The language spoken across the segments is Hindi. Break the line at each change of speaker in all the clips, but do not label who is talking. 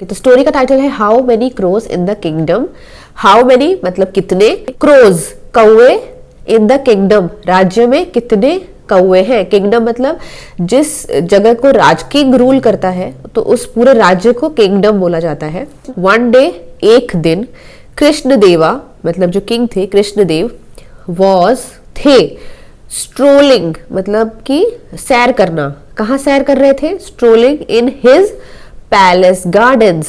तो स्टोरी का टाइटल है how many crows in the kingdom. How many मतलब कितने, क्रोज कौवे, इन द किंगडम राज्य में कितने कौवे हैं। किंगडम मतलब जिस जगह को किंग रूल करता है तो उस पूरे राज्य को किंगडम बोला जाता है। वन डे एक दिन, कृष्णदेवा मतलब जो किंग थे कृष्णदेव, वॉज थे, स्ट्रोलिंग मतलब कि सैर करना। कहाँ सैर कर रहे थे? Strolling in his palace gardens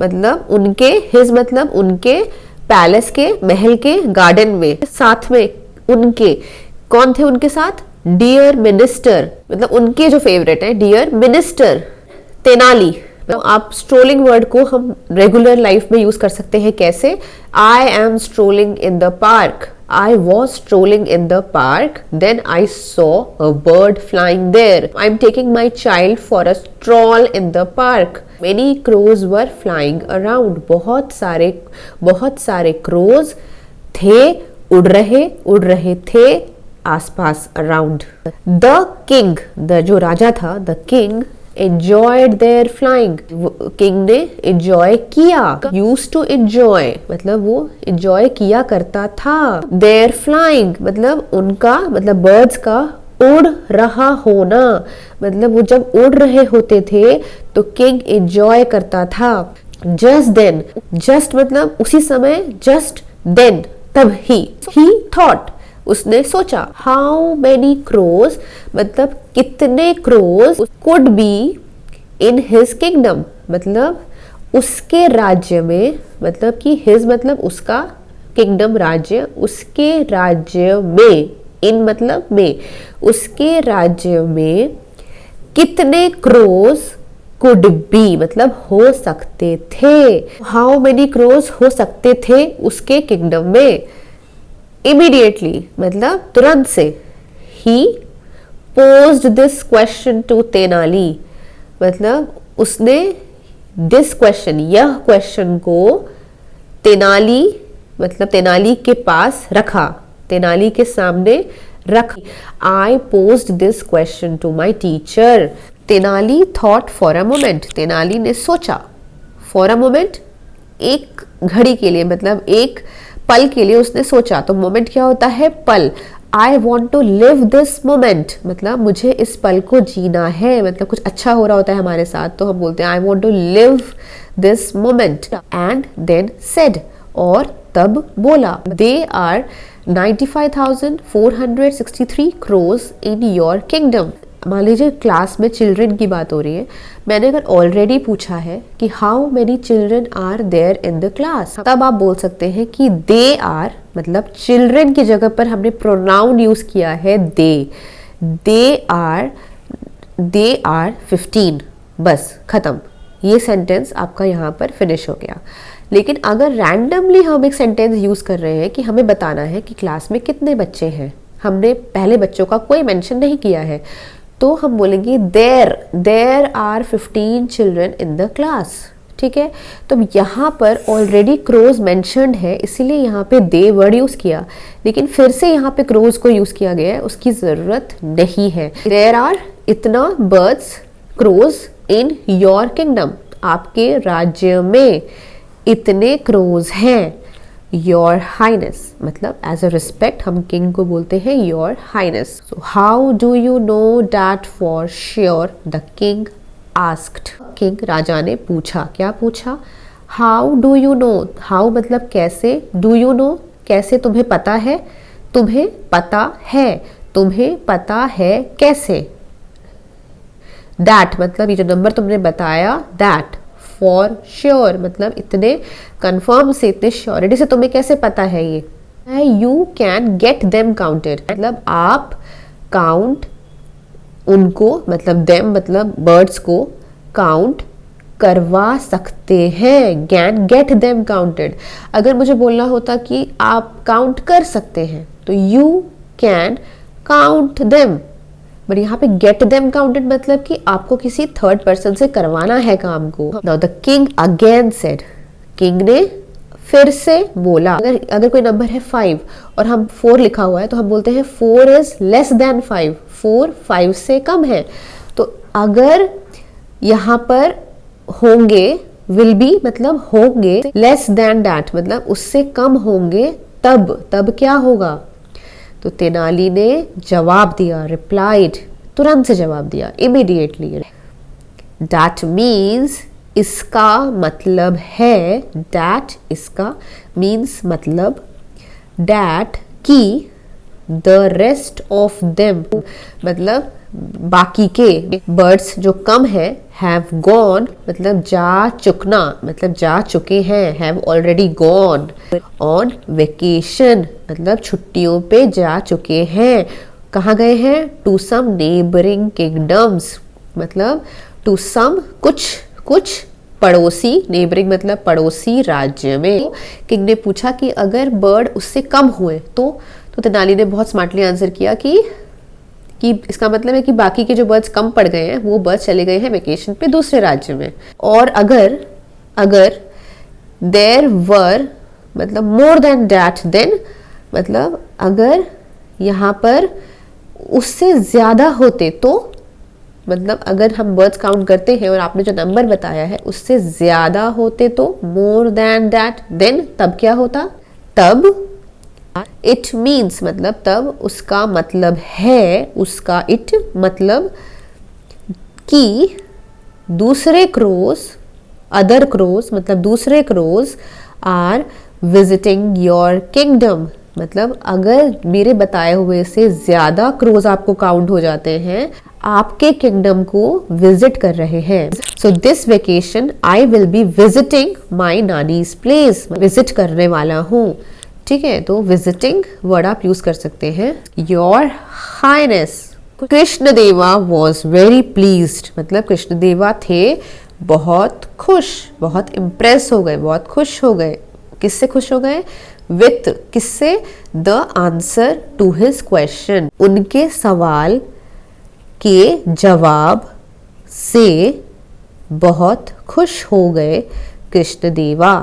मतलब उनके, हिज मतलब उनके पैलेस के महल के गार्डन में। साथ में उनके कौन थे उनके साथ? डियर मिनिस्टर मतलब उनके जो फेवरेट है, डियर मिनिस्टर तेनाली। तो आप स्ट्रोलिंग वर्ड को हम रेगुलर लाइफ में यूज कर सकते हैं कैसे? I am strolling in the park, I was strolling in the park, then I saw a bird flying there. I'm taking my child for a stroll in the park. Many crows were flying around. बहुत सारे crows थे, उड़ रहे थे आसपास around. The king, the जो राजा था, the king enjoyed their flying. King ने enjoy किया, used to enjoy मतलब वो enjoy किया करता था। their flying मतलब उनका, मतलब birds का उड़ रहा होना, मतलब वो जब उड़ रहे होते थे तो किंग enjoy करता था। just then, just मतलब उसी समय, just then तब ही, he thought उसने सोचा। हाउ मेनी क्रोज मतलब कितने crows could be in his kingdom मतलब उसके राज्य में, मतलब कि हिज मतलब उसका, किंगडम राज्य, उसके राज्य में, इन मतलब में, उसके राज्य में कितने क्रोज कुड बी मतलब हो सकते थे। हाउ मेनी क्रोज हो सकते थे उसके किंगडम में। इमीडिएटली मतलब तुरंत से। He posed this question to Tenali मतलब उसने दिस क्वेश्चन, यह क्वेश्चन को तेनाली मतलब तेनाली के पास रखा, तेनाली के सामने रख। I posed this question to my teacher. Tenali thought for a moment, Tenali ने सोचा। फॉर अ मोमेंट एक घड़ी के लिए मतलब एक पल के लिए उसने सोचा। तो मोमेंट क्या होता है? पल। I want to live this moment मतलब मुझे इस पल को जीना है, मतलब कुछ अच्छा हो रहा होता है हमारे साथ तो हम बोलते हैं I want to live this moment. And then said और तब बोला। They are 95,463 crows in your kingdom. मान लीजिए क्लास में चिल्ड्रन की बात हो रही है, मैंने अगर ऑलरेडी पूछा है कि how many children are there in the class, तब आप बोल सकते हैं कि दे आर मतलब चिल्ड्रन की जगह पर हमने प्रोनाउन यूज किया है दे आर 15। बस खत्म, ये सेंटेंस आपका यहाँ पर फिनिश हो गया। लेकिन अगर रैंडमली हम एक सेंटेंस यूज कर रहे हैं कि हमें बताना है कि क्लास में कितने बच्चे हैं, हमने पहले बच्चों का कोई मेंशन नहीं किया है, तो हम बोलेंगे there are 15 children in the class. ठीक है, तो यहाँ पर ऑलरेडी क्रोज मेंशन्ड है इसीलिए यहाँ पे दे वर्ड यूज किया, लेकिन फिर से यहाँ पे क्रोज को यूज किया गया है, उसकी जरूरत नहीं है। देयर आर इतना birds crows in your kingdom, आपके राज्य में इतने क्रोज हैं। योर हाइनेस मतलब एज अ रिस्पेक्ट हम किंग को बोलते हैं your highness. So how do you know that for sure? The king asked. King राजा ने पूछा। क्या पूछा? How do you know, how मतलब कैसे, डू यू नो कैसे तुम्हें पता है, तुम्हें पता है, तुम्हें पता है कैसे। दैट मतलब ये जो नंबर तुमने बताया, दैट। फॉर श्योर मतलब इतने कंफर्म से, इतने श्योरिटी से तुम्हें कैसे पता है ये। You can get them counted मतलब आप काउंट उनको, मतलब देम मतलब बर्ड्स को काउंट करवा सकते हैं। Can get them counted. अगर मुझे बोलना होता कि आप काउंट कर सकते हैं तो you can count them, but यहाँ पे गेट देम काउंटेड मतलब कि आपको किसी थर्ड पर्सन से करवाना है काम को। Now the king again said, king ने फिर से बोला। अगर कोई नंबर है 5 और हम 4 लिखा हुआ है तो हम बोलते हैं 4 इज लेस देन 5, 4 5 से कम है। तो अगर यहाँ पर होंगे विल बी मतलब होंगे, लेस देन दैट मतलब उससे कम होंगे, तब क्या होगा। तो तेनाली ने जवाब दिया, रिप्लाइड, तुरंत से जवाब दिया, इमीडिएटली। दैट मीन्स इसका मतलब है, दैट इसका मीन्स मतलब, दैट की, द रेस्ट ऑफ देम मतलब बाकी के, बर्ड्स जो कम है, हैव गॉन मतलब जा चुकना मतलब जा चुके हैं, have already gone, on vacation मतलब छुट्टियों पे जा चुके हैं। कहाँ गए हैं, टू सम नेबरिंग किंगडम्स मतलब टू सम कुछ पड़ोसी, नेबरिंग मतलब पड़ोसी राज्य में। किंग ने पूछा कि अगर बर्ड उससे कम हुए तो तेनाली ने बहुत स्मार्टली आंसर किया कि इसका मतलब है कि बाकी के जो बर्ड्स कम पड़ गए हैं वो बर्ड्स चले गए हैं वेकेशन पे दूसरे राज्य में। और अगर देयर वर मतलब मोर देन दैट देन मतलब अगर यहाँ पर उससे ज्यादा होते तो, मतलब अगर हम बर्ड्स काउंट करते हैं और आपने जो नंबर बताया है उससे ज्यादा होते तो, मोर देन दैट देन तब क्या होता, तब इट मीन्स मतलब तब उसका मतलब है, उसका इट मतलब कि दूसरे क्रोज, अदर क्रोज मतलब दूसरे crows are visiting your kingdom मतलब अगर मेरे बताए हुए से ज्यादा क्रोज आपको काउंट हो जाते हैं, आपके किंगडम को विजिट कर रहे हैं। So this vacation I will be visiting my nannies place, visit करने वाला हूँ। ठीक है, तो विजिटिंग वर्ड आप यूज कर सकते हैं। Your highness, Krishnadeva was very pleased मतलब कृष्णदेवा थे बहुत खुश, बहुत इम्प्रेस हो गए, बहुत खुश हो गए। किससे खुश हो गए, विथ किससे, the answer to his question उनके सवाल के जवाब से बहुत खुश हो गए कृष्णदेवा।